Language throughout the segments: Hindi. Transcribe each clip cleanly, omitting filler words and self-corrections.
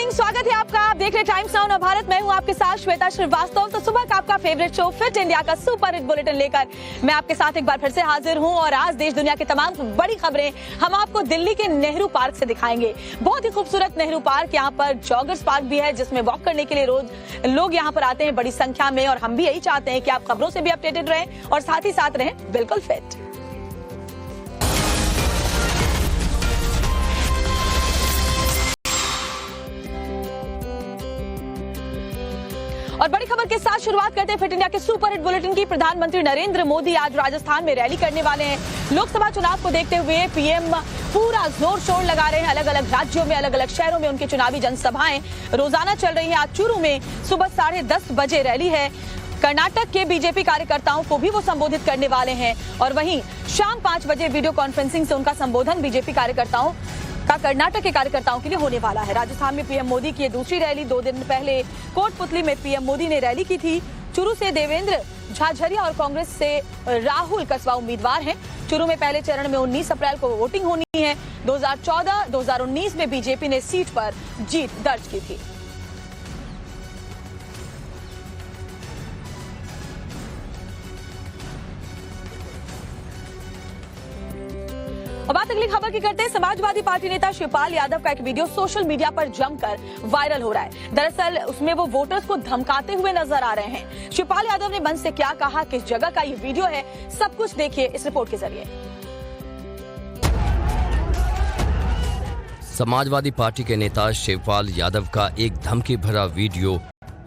मॉर्निंग, स्वागत है आपका। आप देख रहे टाइम्स नाउ भारत। मैं हूं आपके साथ श्वेता श्रीवास्तव। तो सुबह का आपका फेवरेट शो फिट इंडिया का सुपर हिट बुलेटिन लेकर मैं आपके साथ एक बार फिर से हाजिर हूं। और आज देश दुनिया की तमाम बड़ी खबरें हम आपको दिल्ली के नेहरू पार्क से दिखाएंगे। बहुत ही खूबसूरत नेहरू पार्क, यहाँ पर जॉगर्स पार्क भी है जिसमें वॉक करने के लिए रोज लोग यहाँ पर आते हैं बड़ी संख्या में। और हम भी यही चाहते हैं कि आप खबरों से भी अपडेटेड रहें और साथ ही साथ रहें बिल्कुल फिट। और बड़ी खबर के साथ शुरुआत करते हैं फिट इंडिया के सुपर हिट बुलेटिन की। प्रधानमंत्री नरेंद्र मोदी आज राजस्थान में रैली करने वाले हैं। लोकसभा चुनाव को देखते हुए पीएम पूरा जोर शोर लगा रहे हैं। अलग अलग राज्यों में, अलग अलग शहरों में उनकी चुनावी जनसभाएं रोजाना चल रही हैं। आज चूरू में सुबह 10:30 बजे रैली है। कर्नाटक के बीजेपी कार्यकर्ताओं को भी वो संबोधित करने वाले हैं। और वहीं शाम 5 बजे वीडियो कॉन्फ्रेंसिंग से उनका संबोधन बीजेपी कार्यकर्ताओं का कर्नाटक के कार्यकर्ताओं के लिए होने वाला है। राजस्थान में पीएम मोदी की ये दूसरी रैली। 2 दिन पहले कोटपुतली में पीएम मोदी ने रैली की थी। चूरू से देवेंद्र झाझरिया और कांग्रेस से राहुल कसवा उम्मीदवार हैं। चूरू में पहले चरण में 19 अप्रैल को वोटिंग होनी है। 2014-2019 में बीजेपी ने सीट पर जीत दर्ज की थी। अब बात अगली खबर की करते हैं। समाजवादी पार्टी नेता शिवपाल यादव का एक वीडियो सोशल मीडिया पर जमकर वायरल हो रहा है। दरअसल उसमें वो वोटर्स को धमकाते हुए नजर आ रहे हैं। शिवपाल यादव ने मंच से क्या कहा, किस जगह का ये वीडियो है, सब कुछ देखिए इस रिपोर्ट के जरिए। समाजवादी पार्टी के नेता शिवपाल यादव का एक धमकी भरा वीडियो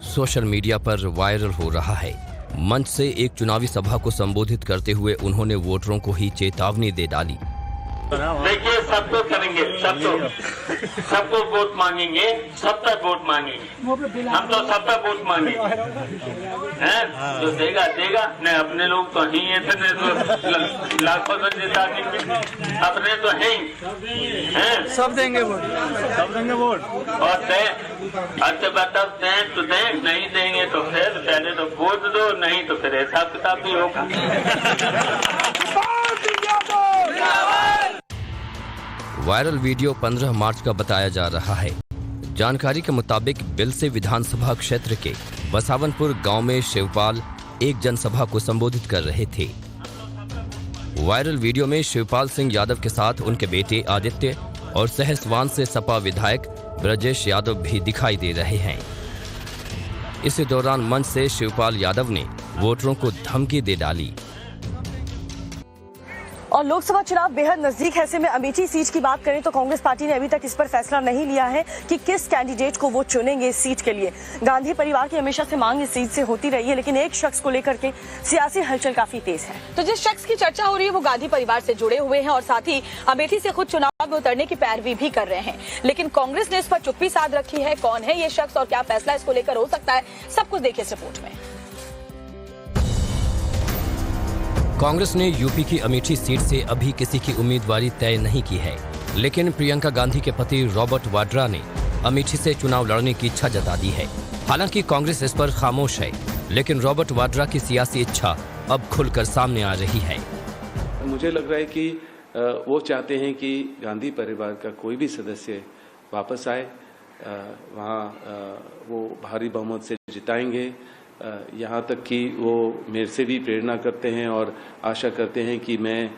सोशल मीडिया पर वायरल हो रहा है। मंच से एक चुनावी सभा को संबोधित करते हुए उन्होंने वोटरों को ही चेतावनी दे डाली। देखिए, सबको करेंगे, सबको वोट मांगेंगे, सब तक वोट मांगेंगे। हम तो सब तक वोट मांगेंगे हैं, जो देगा देगा। नहीं, अपने लोग तो ही हैं, तो लाखों से जिता देंगे। अपने तो हैं, सब देंगे वोट, सब देंगे वोट। और अच्छा बताओ, दें तो दें, नहीं देंगे तो फिर पहले तो वोट दो, नहीं तो फिर हिसाब किताब भी होगा। वायरल वीडियो 15 मार्च का बताया जा रहा है। जानकारी के मुताबिक बिल से विधानसभा क्षेत्र के बसावनपुर गांव में शिवपाल एक जनसभा को संबोधित कर रहे थे। वायरल वीडियो में शिवपाल सिंह यादव के साथ उनके बेटे आदित्य और सहसवान से सपा विधायक ब्रजेश यादव भी दिखाई दे रहे हैं। इसी दौरान मंच से शिवपाल यादव ने वोटरों को धमकी दे डाली। और लोकसभा चुनाव बेहद नजदीक है। ऐसे में अमेठी सीट की बात करें तो कांग्रेस पार्टी ने अभी तक इस पर फैसला नहीं लिया है कि किस कैंडिडेट को वो चुनेंगे इस सीट के लिए। गांधी परिवार की हमेशा से मांग इस सीट से होती रही है, लेकिन एक शख्स को लेकर के सियासी हलचल काफी तेज है। तो जिस शख्स की चर्चा हो रही है वो गांधी परिवार से जुड़े हुए हैं और साथ ही अमेठी से खुद चुनाव में उतरने की पैरवी भी कर रहे हैं। लेकिन कांग्रेस ने इस पर चुप्पी साध रखी है। कौन है ये शख्स और क्या फैसला इसको लेकर हो सकता है, सब कुछ देखिए इस रिपोर्ट में। कांग्रेस ने यूपी की अमेठी सीट से अभी किसी की उम्मीदवारी तय नहीं की है, लेकिन प्रियंका गांधी के पति रॉबर्ट वाड्रा ने अमेठी से चुनाव लड़ने की इच्छा जता दी है। हालांकि कांग्रेस इस पर खामोश है, लेकिन रॉबर्ट वाड्रा की सियासी इच्छा अब खुलकर सामने आ रही है। मुझे लग रहा है कि वो चाहते हैं कि गांधी परिवार का कोई भी सदस्य वापस आए, वहाँ वो भारी बहुमत से जिताएंगे। यहाँ तक कि वो मेरे से भी प्रेरणा करते हैं और आशा करते हैं कि मैं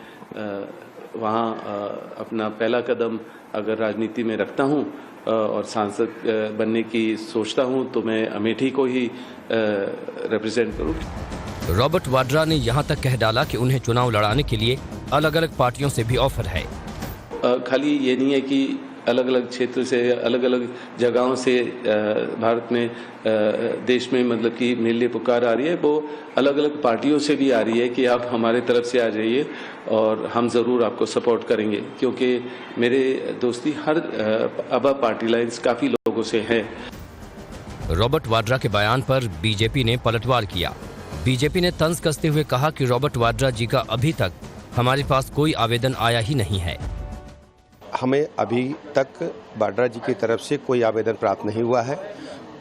वहाँ अपना पहला कदम अगर राजनीति में रखता हूँ और सांसद बनने की सोचता हूँ तो मैं अमेठी को ही रिप्रेजेंट करूँ। रॉबर्ट वाड्रा ने यहाँ तक कह डाला कि उन्हें चुनाव लड़ाने के लिए अलग अलग पार्टियों से भी ऑफर है। खाली ये नहीं है कि अलग अलग क्षेत्र से, अलग अलग जगहों से भारत में, देश में मतलब कि मेरे लिए पुकार आ रही है। वो अलग अलग पार्टियों से भी आ रही है कि आप हमारे तरफ से आ जाइए और हम ज़रूर आपको सपोर्ट करेंगे, क्योंकि मेरे दोस्ती हर अबा पार्टी लाइन्स काफ़ी लोगों से है। रॉबर्ट वाड्रा के बयान पर बीजेपी ने पलटवार किया। बीजेपी ने तंज कसते हुए कहा कि रॉबर्ट वाड्रा जी का अभी तक हमारे पास कोई आवेदन आया ही नहीं है। हमें अभी तक वाड्रा जी की तरफ से कोई आवेदन प्राप्त नहीं हुआ है।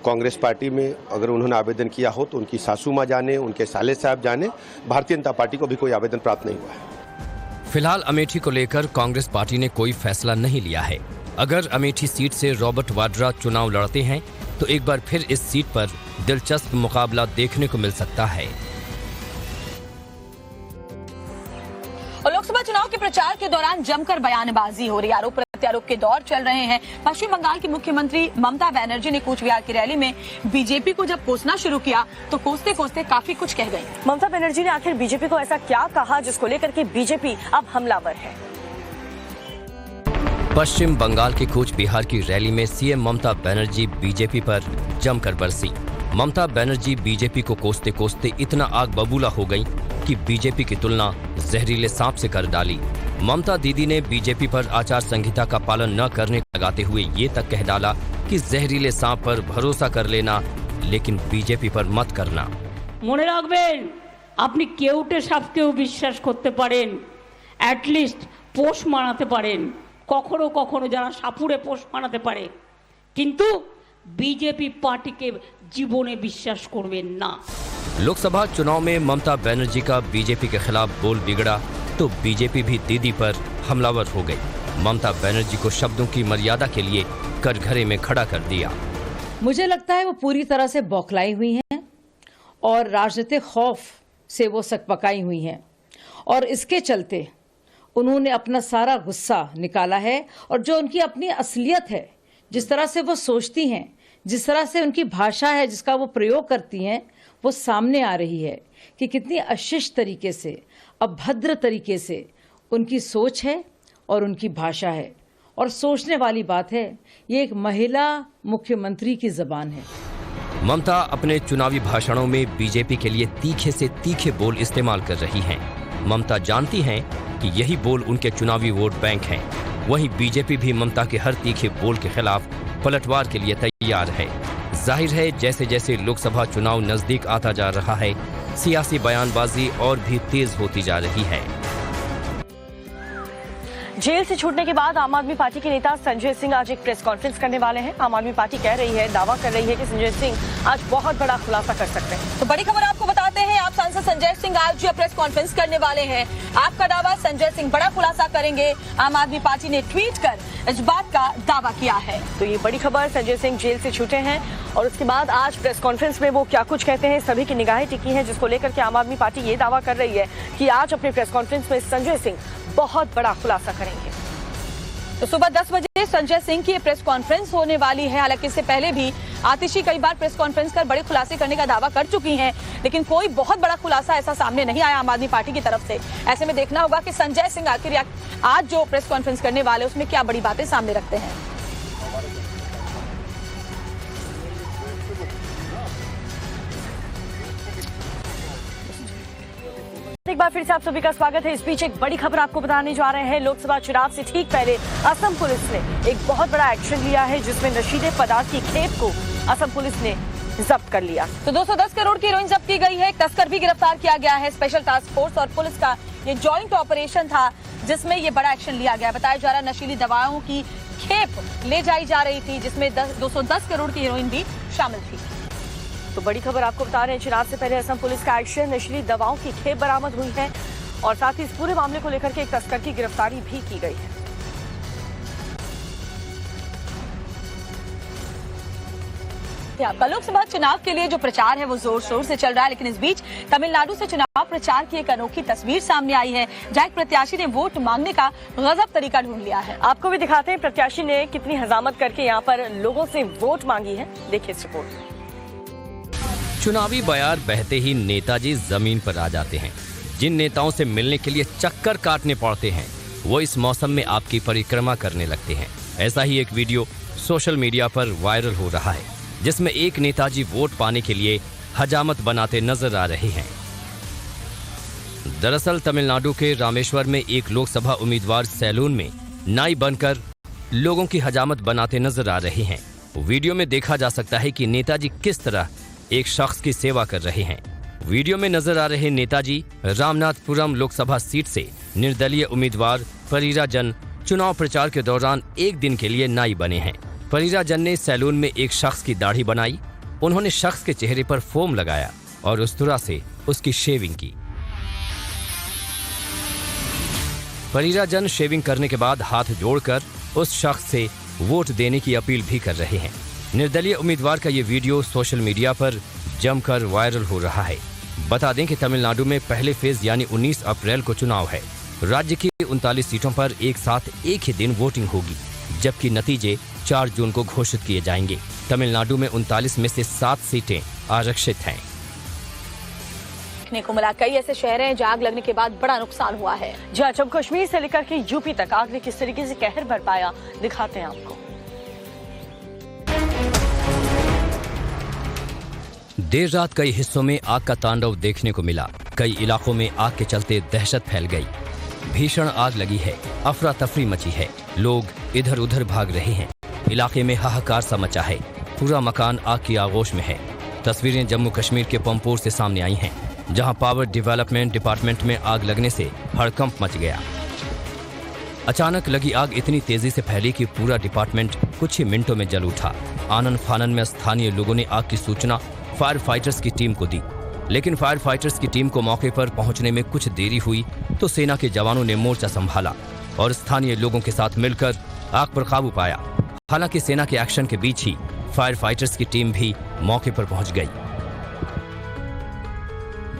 कांग्रेस पार्टी में अगर उन्होंने आवेदन किया हो तो उनकी सासू माँ जाने, उनके साले साहब जाने। भारतीय जनता पार्टी को भी कोई आवेदन प्राप्त नहीं हुआ है। फिलहाल अमेठी को लेकर कांग्रेस पार्टी ने कोई फैसला नहीं लिया है। अगर अमेठी सीट से रॉबर्ट वाड्रा चुनाव लड़ते हैं तो एक बार फिर इस सीट पर दिलचस्प मुकाबला देखने को मिल सकता है। और लोकसभा चुनाव के प्रचार के दौरान जमकर बयानबाजी हो रही, आरोप प्रत्यारोप के दौर चल रहे हैं। पश्चिम बंगाल की मुख्यमंत्री ममता बनर्जी ने कूच बिहार की रैली में बीजेपी को जब कोसना शुरू किया तो कोसते कोसते काफी कुछ कह गई। ममता बनर्जी ने आखिर बीजेपी को ऐसा क्या कहा जिसको लेकर के बीजेपी अब हमलावर है? पश्चिम बंगाल के कूच बिहार की रैली में सीएम ममता बनर्जी बीजेपी पर जमकर बरसी। ममता बनर्जी बीजेपी को कोसते कोसते इतना आग बबूला हो गई कि बीजेपी की तुलना जहरीले सांप से कर डाली। ममता दीदी ने बीजेपी पर आचार संहिता का पालन न करने लगाते हुए ये तक कह डाला कि जहरीले सांप पर भरोसा कर लेना, लेकिन बीजेपी पर मत करना। মনে রাখবেন, আপনি কেউটে সাপকেও বিশ্বাস করতে পারেন, অ্যাটলিস্ট পোষ মানাতে পারেন, কখনো কখনো যারা সাপুড়ে পোষ মানাতে পারে, কিন্তু বিজেপি পার্টিকে জীবনে বিশ্বাস করবেন না। लोकसभा चुनाव में ममता बनर्जी का बीजेपी के खिलाफ बोल बिगड़ा तो बीजेपी भी दीदी पर हमलावर हो गई। ममता बनर्जी को शब्दों की मर्यादा के लिए कटघरे में खड़ा कर दिया। मुझे लगता है वो पूरी तरह से बौखलाई हुई हैं और राजनीतिक खौफ से वो सकपकाई हुई हैं और इसके चलते उन्होंने अपना सारा गुस्सा निकाला है और जो उनकी अपनी असलियत है, जिस तरह से वो सोचती हैं, जिस तरह से उनकी भाषा है जिसका वो प्रयोग करती हैं, वो सामने आ रही है कि कितनी अशिष्ट तरीके से, अभद्र तरीके से उनकी सोच है और उनकी भाषा है। और सोचने वाली बात है, ये एक महिला मुख्यमंत्री की जबान है। ममता अपने चुनावी भाषणों में बीजेपी के लिए तीखे से तीखे बोल इस्तेमाल कर रही हैं। ममता जानती हैं कि यही बोल उनके चुनावी वोट बैंक हैं। वहीं बीजेपी भी ममता के हर तीखे बोल के खिलाफ पलटवार के लिए तैयार है। जाहिर है जैसे जैसे लोकसभा चुनाव नजदीक आता जा रहा है, सियासी बयानबाजी और भी तेज होती जा रही है। जेल से छूटने के बाद आम आदमी पार्टी के नेता संजय सिंह आज एक प्रेस कॉन्फ्रेंस करने वाले हैं। आम आदमी पार्टी कह रही है, दावा कर रही है कि संजय सिंह आज बहुत बड़ा खुलासा कर सकते हैं। तो बड़ी खबर आपको बताते हैं, आप सांसद संजय सिंह आज जो प्रेस कॉन्फ्रेंस करने वाले हैं। आपका दावा, संजय सिंह बड़ा खुलासा करेंगे। आम आदमी पार्टी ने ट्वीट कर इस बात का दावा किया है। तो ये बड़ी खबर, संजय सिंह जेल से छूटे हैं और उसके बाद आज प्रेस कॉन्फ्रेंस में वो क्या कुछ कहते हैं, सभी की निगाहें टिकी हैं, जिसको लेकर के आम आदमी पार्टी ये दावा कर रही है कि आज अपने प्रेस कॉन्फ्रेंस में संजय सिंह बहुत बड़ा खुलासा करेंगे। तो सुबह 10 बजे संजय सिंह की प्रेस कॉन्फ्रेंस होने वाली है। हालांकि इससे पहले भी आतिशी कई बार प्रेस कॉन्फ्रेंस कर बड़े खुलासे करने का दावा कर चुकी हैं, लेकिन कोई बहुत बड़ा खुलासा ऐसा सामने नहीं आया आम आदमी पार्टी की तरफ से। ऐसे में देखना होगा कि संजय सिंह आखिर आज जो प्रेस कॉन्फ्रेंस करने वाले उसमें क्या बड़ी बातें सामने रखते हैं। एक बार फिर से आप सभी का स्वागत है। इस बीच एक बड़ी खबर आपको बताने जा रहे हैं। लोकसभा चुनाव से ठीक पहले असम पुलिस ने एक बहुत बड़ा एक्शन लिया है, जिसमें नशीले पदार्थ की खेप को असम पुलिस ने जब्त कर लिया। तो 210 करोड़ की हेरोइन जब्त की गई है। एक तस्कर भी गिरफ्तार किया गया है। स्पेशल टास्क फोर्स और पुलिस का ये जॉइंट ऑपरेशन था, जिसमें ये बड़ा एक्शन लिया गया। बताया जा रहा है नशीली दवाओं की खेप ले जाई जा रही थी, जिसमें 210 करोड़ की हेरोइन भी शामिल थी। तो बड़ी खबर आपको बता रहे हैं, चुनाव से पहले असम पुलिस का एक्शन, नशीली दवाओं की खेप बरामद हुई है और साथ ही इस पूरे मामले को लेकर के एक तस्कर की गिरफ्तारी भी की गई है। आपका लोकसभा चुनाव के लिए जो प्रचार है वो जोर शोर से चल रहा है, लेकिन इस बीच तमिलनाडु से चुनाव प्रचार की एक अनोखी तस्वीर सामने आई है, जहां एक प्रत्याशी ने वोट मांगने का गजब तरीका ढूंढ लिया है। आपको भी दिखाते हैं प्रत्याशी ने कितनी हजामत करके यहाँ पर लोगों से वोट मांगी है। देखिए इस रिपोर्ट। चुनावी बयार बहते ही नेताजी जमीन पर आ जाते हैं। जिन नेताओं से मिलने के लिए चक्कर काटने पड़ते हैं, वो इस मौसम में आपकी परिक्रमा करने लगते हैं। ऐसा ही एक वीडियो सोशल मीडिया पर वायरल हो रहा है, जिसमें एक नेताजी वोट पाने के लिए हजामत बनाते नजर आ रहे हैं। दरअसल तमिलनाडु के रामेश्वर में एक लोकसभा उम्मीदवार सैलून में नाई बनकर लोगों की हजामत बनाते नजर आ रहे हैं। वीडियो में देखा जा सकता है कि नेताजी किस तरह एक शख्स की सेवा कर रहे हैं। वीडियो में नजर आ रहे नेताजी रामनाथपुरम लोकसभा सीट से निर्दलीय उम्मीदवार परिराजन चुनाव प्रचार के दौरान एक दिन के लिए नाई बने हैं। परिराजन ने सैलून में एक शख्स की दाढ़ी बनाई। उन्होंने शख्स के चेहरे पर फोम लगाया और उस तरह से उसकी शेविंग की। परिराजन शेविंग करने के बाद हाथ जोड़कर उस शख्स से वोट देने की अपील भी कर रहे हैं। निर्दलीय उम्मीदवार का ये वीडियो सोशल मीडिया पर जमकर वायरल हो रहा है। बता दें कि तमिलनाडु में पहले फेज यानी 19 अप्रैल को चुनाव है। राज्य की 39 सीटों पर एक साथ एक ही दिन वोटिंग होगी, जबकि नतीजे 4 जून को घोषित किए जाएंगे। तमिलनाडु में 39 में से 7 सीटें आरक्षित हैं। देखने को मिला कई ऐसे शहर हैं जहां आग लगने के बाद बड़ा नुकसान हुआ है। जहाँ जम्मू कश्मीर से लेकर के यूपी तक आग ने किस तरीके से कहर बरपाया, दिखाते हैं आपको। देर रात कई हिस्सों में आग का तांडव देखने को मिला। कई इलाकों में आग के चलते दहशत फैल गई। भीषण आग लगी है, अफरा तफरी मची है, लोग इधर उधर भाग रहे हैं। इलाके में हाहाकार सा मचा है, पूरा मकान आग की आगोश में है। तस्वीरें जम्मू कश्मीर के पंपोर से सामने आई हैं, जहां पावर डेवलपमेंट डिपार्टमेंट में आग लगने से हड़कंप मच गया। अचानक लगी आग इतनी तेजी से फैली कि पूरा डिपार्टमेंट कुछ ही मिनटों में जल उठा। आनन फानन में स्थानीय लोगों ने आग की सूचना फायर फाइटर्स की टीम को दी, लेकिन फायर फाइटर्स की टीम को मौके पर पहुंचने में कुछ देरी हुई तो सेना के जवानों ने मोर्चा संभाला और स्थानीय लोगों के साथ मिलकर आग पर काबू पाया। हालांकि सेना के एक्शन के बीच ही फायर फाइटर्स की टीम भी मौके पर पहुंच गई।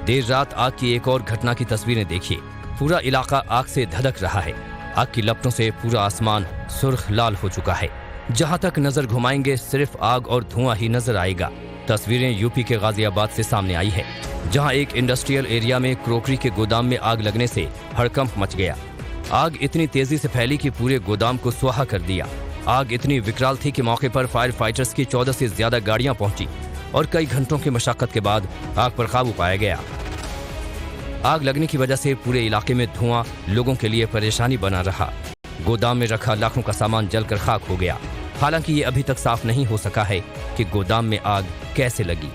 देर रात आग की एक और घटना की तस्वीरें देखिए। पूरा इलाका आग से धधक रहा है। आग की लपटों से पूरा आसमान सुर्ख लाल हो चुका है। जहां तक नजर घुमाएंगे सिर्फ आग और धुआं ही नजर आएगा। तस्वीरें यूपी के गाजियाबाद से सामने आई है, जहां एक इंडस्ट्रियल एरिया में क्रोकरी के गोदाम में आग लगने से हड़कंप मच गया। आग इतनी तेजी से फैली कि पूरे गोदाम को स्वाहा कर दिया। आग इतनी विकराल थी कि मौके पर फायर फाइटर्स की 14 से ज्यादा गाड़ियां पहुंची और कई घंटों की मशक्कत के बाद आग पर काबू पाया गया। आग लगने की वजह से पूरे इलाके में धुआं लोगों के लिए परेशानी बना रहा। गोदाम में रखा लाखों का सामान जलकर खाक हो गया। हालांकि ये अभी तक साफ नहीं हो सका है कि गोदाम में आग कैसे लगी।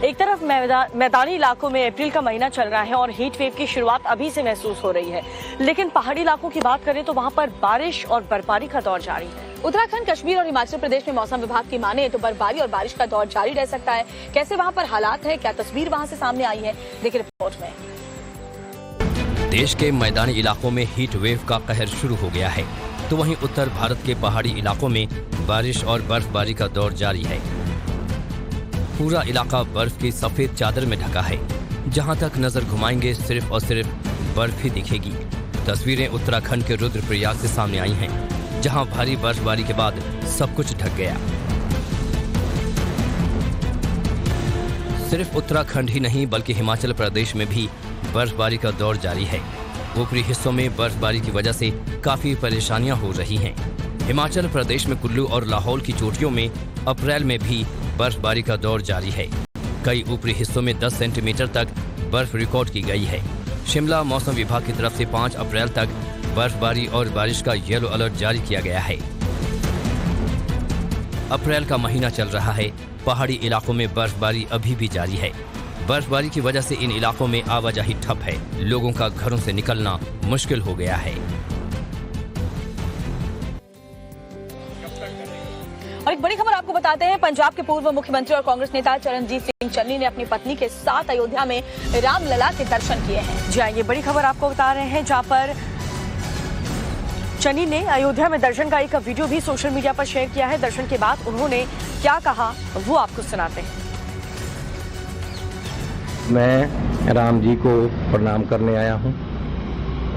एक तरफ मैदानी इलाकों में अप्रैल का महीना चल रहा है और हीट वेव की शुरुआत अभी से महसूस हो रही है, लेकिन पहाड़ी इलाकों की बात करें तो वहां पर बारिश और बर्फबारी का दौर जारी है। उत्तराखंड, कश्मीर और हिमाचल प्रदेश में मौसम विभाग की माने तो बर्फबारी और बारिश का दौर जारी रह सकता है। कैसे वहां पर हालात है, क्या तस्वीर वहां से सामने आई है, देखिए रिपोर्ट में। देश के मैदानी इलाकों में हीट वेव का कहर शुरू हो गया है, तो वहीं उत्तर भारत के पहाड़ी इलाकों में बारिश और बर्फबारी का दौर जारी है। पूरा इलाका बर्फ की सफेद चादर में ढका है। जहां तक नजर घुमाएंगे सिर्फ और सिर्फ बर्फ ही दिखेगी। तस्वीरें उत्तराखंड के रुद्रप्रयाग से सामने आई हैं, जहां भारी बर्फबारी के बाद सब कुछ ढक गया। सिर्फ उत्तराखंड ही नहीं बल्कि हिमाचल प्रदेश में भी बर्फबारी का दौर जारी है। ऊपरी हिस्सों में बर्फबारी की वजह से काफी परेशानियां हो रही हैं। हिमाचल प्रदेश में कुल्लू और लाहौल की चोटियों में अप्रैल में भी बर्फबारी का दौर जारी है। कई ऊपरी हिस्सों में 10 सेंटीमीटर तक बर्फ रिकॉर्ड की गई है। शिमला मौसम विभाग की तरफ से 5 अप्रैल तक बर्फबारी और बारिश का येलो अलर्ट जारी किया गया है। अप्रैल का महीना चल रहा है, पहाड़ी इलाकों में बर्फबारी अभी भी जारी है। बर्फबारी की वजह से इन इलाकों में आवाजाही ठप है। लोगों का घरों से निकलना मुश्किल हो गया है। और एक बड़ी खबर आपको बताते हैं, पंजाब के पूर्व मुख्यमंत्री और कांग्रेस नेता चरणजीत सिंह चन्नी ने अपनी पत्नी के साथ अयोध्या में रामलला के दर्शन किए हैं। जी हाँ, ये बड़ी खबर आपको बता रहे हैं, जहां पर चन्नी ने अयोध्या में दर्शन का एक वीडियो भी सोशल मीडिया पर शेयर किया है। दर्शन के बाद उन्होंने क्या कहा वो आपको सुनाते हैं। मैं राम जी को प्रणाम करने आया हूं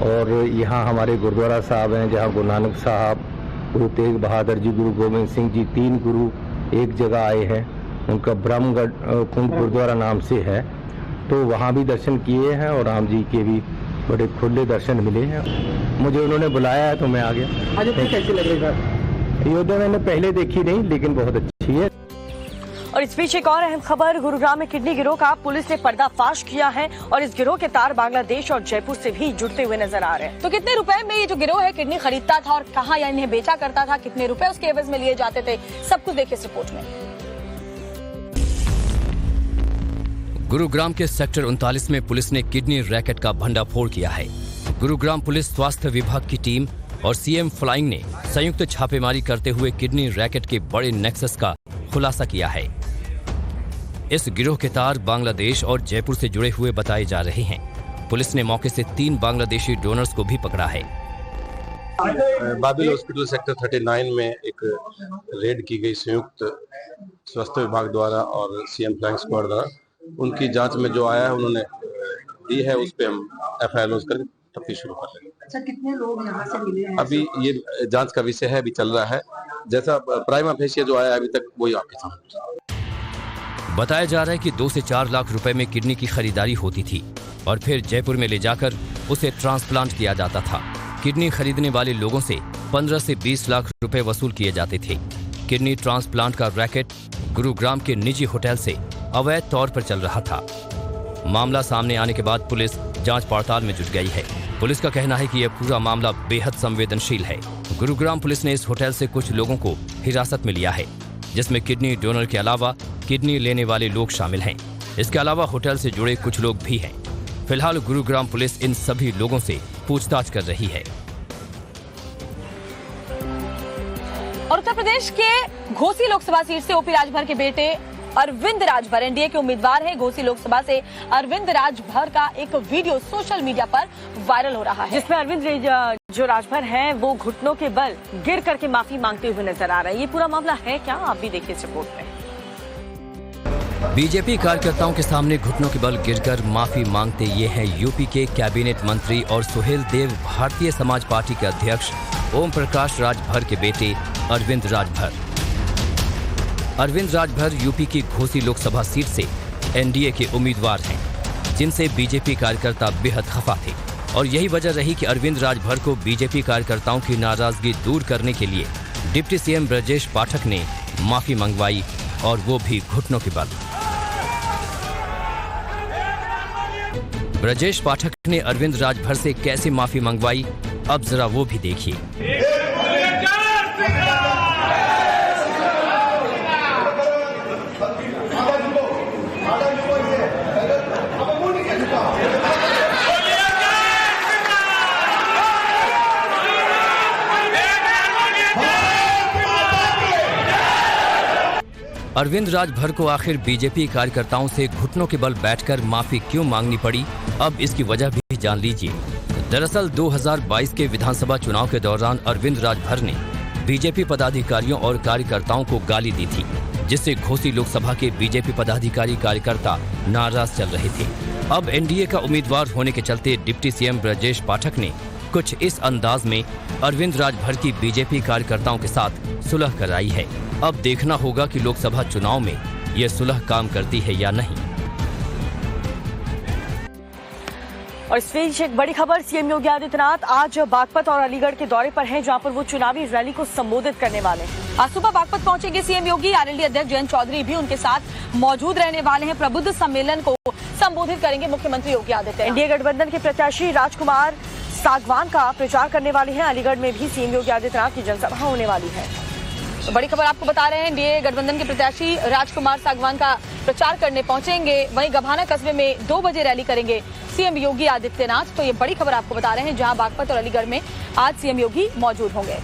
और यहाँ हमारे गुरुद्वारा साहब हैं, जहाँ गुरु नानक साहब, गुरु तेग बहादुर जी, गुरु गोविंद सिंह जी, 3 गुरु एक जगह आए हैं। उनका ब्रह्मगढ़ कुंड गुरुद्वारा नाम से है, तो वहाँ भी दर्शन किए हैं और राम जी के भी बड़े खुले दर्शन मिले हैं। मुझे उन्होंने बुलाया है तो मैं आ गया। अयोध्या कैसी लग रही है? अयोध्या मैंने पहले देखी नहीं, लेकिन बहुत अच्छी है। और इस बीच एक और अहम खबर, गुरुग्राम में किडनी गिरोह का पुलिस ने पर्दाफाश किया है और इस गिरोह के तार बांग्लादेश और जयपुर से भी जुड़ते हुए नजर आ रहे हैं। तो कितने रुपए में ये जो गिरोह है किडनी खरीदता था और कहां या इन्हें बेचा करता था, कितने रुपए उसके एवज में लिए जाते थे, सब कुछ देखिए इस रिपोर्ट में। गुरुग्राम के सेक्टर 39 में पुलिस ने किडनी रैकेट का भंडाफोड़ किया है। गुरुग्राम पुलिस स्वास्थ्य विभाग की टीम और सीएम फ्लाइंग ने संयुक्त छापेमारी करते हुए किडनी रैकेट के बड़े नेक्सस का खुलासा किया है। इस गिरोह के तार बांग्लादेश और जयपुर से जुड़े हुए बताए जा रहे हैं। पुलिस ने मौके से 3 बांग्लादेशी डोनर्स को भी पकड़ा है। बाबिल हॉस्पिटल सेक्टर 39 में एक रेड की गई संयुक्त स्वास्थ्य विभाग द्वारा और सीएम फ्लाइंग स्क्वाड द्वारा। उनकी जांच में जो आया है उन्होंने दी है, उस पर हम FIR लॉन्च करके तफ्तीश शुरू कर रहे हैं। अच्छा, कितने लोग यहाँ से मिले हैं? अभी ये जांच का विषय है, अभी चल रहा है। जैसा प्राइमा फेसिया जो आया अभी तक वही आपके सामने। बताया जा रहा है कि 2 से 4 लाख रुपए में किडनी की खरीदारी होती थी और फिर जयपुर में ले जाकर उसे ट्रांसप्लांट किया जाता था। किडनी खरीदने वाले लोगों से 15 से 20 लाख रुपए वसूल किए जाते थे। किडनी ट्रांसप्लांट का रैकेट गुरुग्राम के निजी होटल से अवैध तौर पर चल रहा था। मामला सामने आने के बाद पुलिस जांच पड़ताल में जुट गई है। पुलिस का कहना है कि यह पूरा मामला बेहद संवेदनशील है। गुरुग्राम पुलिस ने इस होटल से कुछ लोगों को हिरासत में लिया है, जिसमें किडनी डोनर के अलावा किडनी लेने वाले लोग शामिल हैं। इसके अलावा होटल से जुड़े कुछ लोग भी हैं। फिलहाल गुरुग्राम पुलिस इन सभी लोगों से पूछताछ कर रही है। और उत्तर प्रदेश के घोसी लोकसभा सीट से ओपी राजभर के बेटे अरविंद राजभर एनडीए के उम्मीदवार हैं। घोसी लोकसभा से अरविंद राजभर का एक वीडियो सोशल मीडिया पर वायरल हो रहा है, जिसमें अरविंद जो राजभर हैं वो घुटनों के बल गिर करके माफी मांगते हुए नजर आ रहे हैं। ये पूरा मामला है क्या, आप भी देखिए इस रिपोर्ट में। बीजेपी कार्यकर्ताओं के सामने घुटनों के बल गिरकर माफी मांगते ये हैं यूपी के कैबिनेट मंत्री और सुहेल देव भारतीय समाज पार्टी के अध्यक्ष ओम प्रकाश राजभर के बेटे अरविंद राजभर। अरविंद राजभर यूपी की घोसी लोकसभा सीट से एनडीए के उम्मीदवार हैं, जिनसे बीजेपी कार्यकर्ता बेहद खफा थे और यही वजह रही कि अरविंद राजभर को बीजेपी कार्यकर्ताओं की नाराजगी दूर करने के लिए डिप्टी सीएम ब्रजेश पाठक ने माफी मंगवाई, और वो भी घुटनों के बल। ब्रजेश पाठक ने अरविंद राजभर से कैसे माफी मंगवाई, अब जरा वो भी देखिए। अरविंद राजभर को आखिर बीजेपी कार्यकर्ताओं से घुटनों के बल बैठकर माफी क्यों मांगनी पड़ी, अब इसकी वजह भी जान लीजिए। दरअसल 2022 के विधानसभा चुनाव के दौरान अरविंद राजभर ने बीजेपी पदाधिकारियों और कार्यकर्ताओं को गाली दी थी, जिससे घोसी लोकसभा के बीजेपी पदाधिकारी कार्यकर्ता नाराज चल रहे थे। अब एनडीए का उम्मीदवार होने के चलते डिप्टी सीएम ब्रजेश पाठक ने कुछ इस अंदाज में अरविंद राजभर की बीजेपी कार्यकर्ताओं के साथ सुलह कराई है। अब देखना होगा कि लोकसभा चुनाव में यह सुलह काम करती है या नहीं। और इस बीच एक बड़ी खबर, सीएम योगी आदित्यनाथ आज बागपत और अलीगढ़ के दौरे पर हैं, जहां पर वो चुनावी रैली को संबोधित करने वाले हैं। आज सुबह बागपत पहुंचेंगे सीएम योगी। आरएलडी अध्यक्ष जयंत चौधरी भी उनके साथ मौजूद रहने वाले हैं। प्रबुद्ध सम्मेलन को संबोधित करेंगे मुख्यमंत्री योगी आदित्यनाथ। एनडीए गठबंधन के प्रत्याशी राजकुमार सागवान का प्रचार करने वाले हैं। अलीगढ़ में भी सीएम योगी आदित्यनाथ की जनसभा होने वाली है। तो बड़ी खबर आपको बता रहे हैं, एनडीए गठबंधन के प्रत्याशी राजकुमार सागवान का प्रचार करने पहुंचेंगे। वहीं गभाना कस्बे में 2 बजे रैली करेंगे सीएम योगी आदित्यनाथ। तो ये बड़ी खबर आपको बता रहे हैं, जहां बागपत और अलीगढ़ में आज सीएम योगी मौजूद होंगे।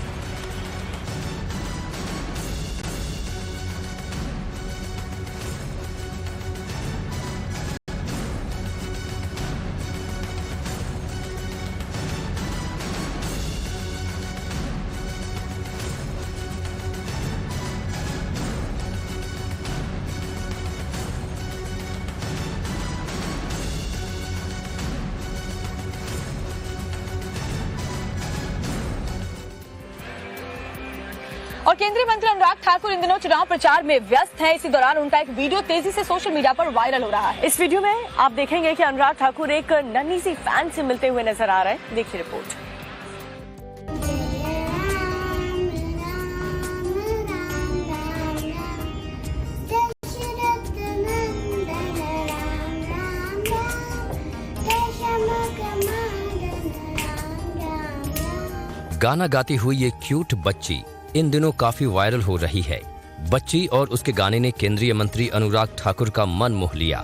और केंद्रीय मंत्री अनुराग ठाकुर इन दिनों चुनाव प्रचार में व्यस्त हैं। इसी दौरान उनका एक वीडियो तेजी से सोशल मीडिया पर वायरल हो रहा है। इस वीडियो में आप देखेंगे कि अनुराग ठाकुर एक नन्ही सी फैन से मिलते हुए नजर आ रहे हैं। देखिए रिपोर्ट। गाना गाती हुई ये क्यूट बच्ची इन दिनों काफी वायरल हो रही है। बच्ची और उसके गाने ने केंद्रीय मंत्री अनुराग ठाकुर का मन मोह लिया।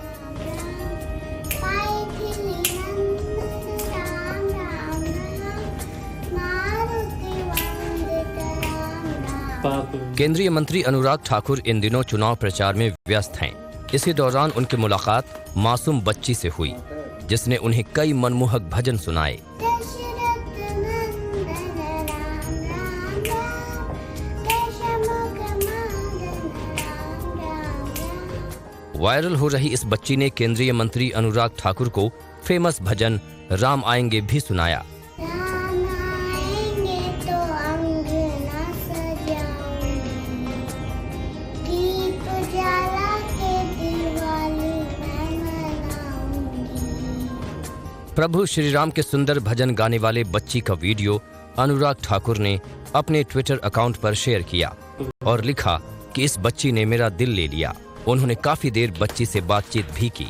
केंद्रीय मंत्री अनुराग ठाकुर इन दिनों चुनाव प्रचार में व्यस्त हैं। इसी दौरान उनकी मुलाकात मासूम बच्ची से हुई। जिसने उन्हें कई मनमोहक भजन सुनाए। वायरल हो रही इस बच्ची ने केंद्रीय मंत्री अनुराग ठाकुर को फेमस भजन राम आएंगे भी सुनाया। प्रभु श्री राम के सुंदर भजन गाने वाले बच्ची का वीडियो अनुराग ठाकुर ने अपने ट्विटर अकाउंट पर शेयर किया और लिखा कि इस बच्ची ने मेरा दिल ले लिया। उन्होंने काफी देर बच्ची से बातचीत भी की।